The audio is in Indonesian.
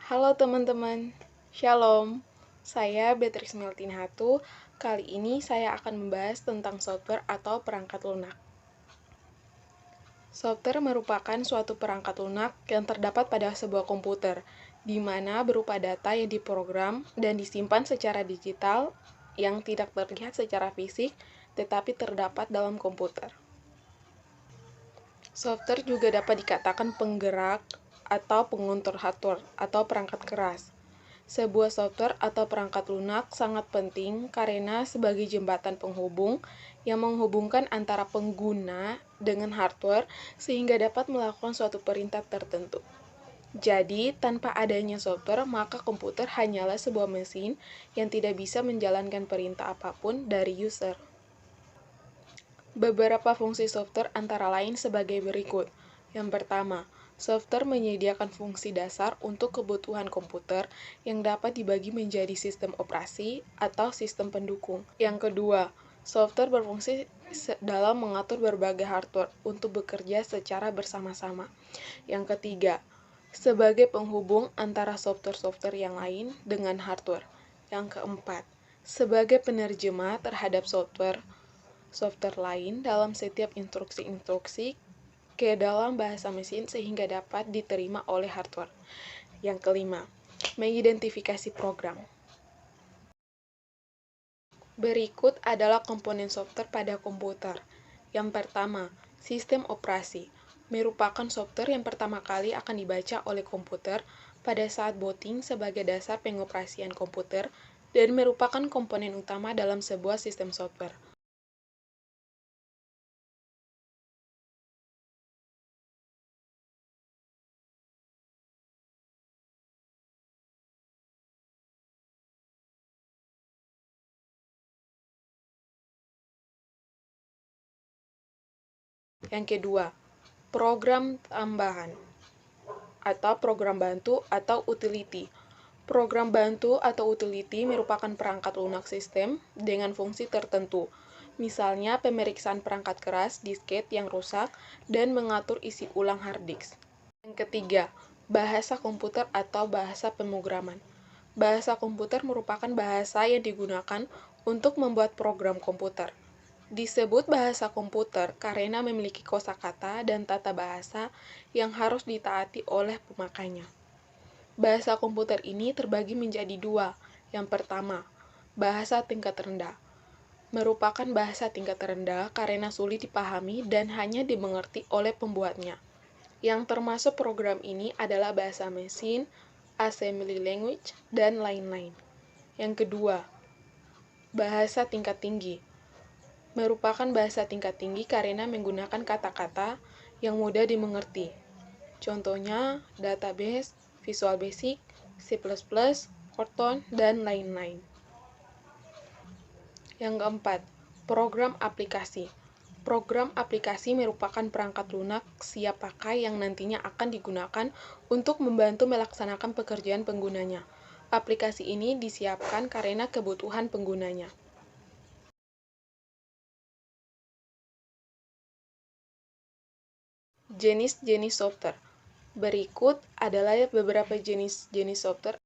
Halo teman-teman, Shalom. Saya Beatrix Meltinhatu. Kali ini saya akan membahas tentang software atau perangkat lunak. Software merupakan suatu perangkat lunak yang terdapat pada sebuah komputer, di mana berupa data yang diprogram dan disimpan secara digital yang tidak terlihat secara fisik, tetapi terdapat dalam komputer. Software juga dapat dikatakan penggerak atau pengontrol hardware atau perangkat keras. Sebuah software atau perangkat lunak sangat penting karena sebagai jembatan penghubung yang menghubungkan antara pengguna dengan hardware sehingga dapat melakukan suatu perintah tertentu. Jadi, tanpa adanya software, maka komputer hanyalah sebuah mesin yang tidak bisa menjalankan perintah apapun dari user. Beberapa fungsi software antara lain sebagai berikut. Yang pertama, software menyediakan fungsi dasar untuk kebutuhan komputer yang dapat dibagi menjadi sistem operasi atau sistem pendukung. Yang kedua, software berfungsi dalam mengatur berbagai hardware untuk bekerja secara bersama-sama. Yang ketiga, sebagai penghubung antara software-software yang lain dengan hardware. Yang keempat, sebagai penerjemah terhadap software lain dalam setiap instruksi-instruksi ke dalam bahasa mesin sehingga dapat diterima oleh hardware. Yang kelima, mengidentifikasi program. Berikut adalah komponen software pada komputer. Yang pertama, sistem operasi. Merupakan software yang pertama kali akan dibaca oleh komputer pada saat booting sebagai dasar pengoperasian komputer dan merupakan komponen utama dalam sebuah sistem software. Yang kedua, program tambahan atau program bantu atau utility. Program bantu atau utility merupakan perangkat lunak sistem dengan fungsi tertentu, misalnya pemeriksaan perangkat keras disket yang rusak dan mengatur isi ulang hard disk. Yang ketiga, bahasa komputer atau bahasa pemrograman. Bahasa komputer merupakan bahasa yang digunakan untuk membuat program komputer. Disebut bahasa komputer karena memiliki kosakata dan tata bahasa yang harus ditaati oleh pemakainya. Bahasa komputer ini terbagi menjadi dua. Yang pertama, bahasa tingkat rendah. Merupakan bahasa tingkat rendah karena sulit dipahami dan hanya dimengerti oleh pembuatnya. Yang termasuk program ini adalah bahasa mesin, assembly language, dan lain-lain. Yang kedua, bahasa tingkat tinggi. Merupakan bahasa tingkat tinggi karena menggunakan kata-kata yang mudah dimengerti. Contohnya, database, Visual Basic, C++, Fortran, dan lain-lain. Yang keempat, program aplikasi. Program aplikasi merupakan perangkat lunak siap pakai yang nantinya akan digunakan untuk membantu melaksanakan pekerjaan penggunanya. Aplikasi ini disiapkan karena kebutuhan penggunanya. Jenis-jenis software. Berikut adalah beberapa jenis-jenis software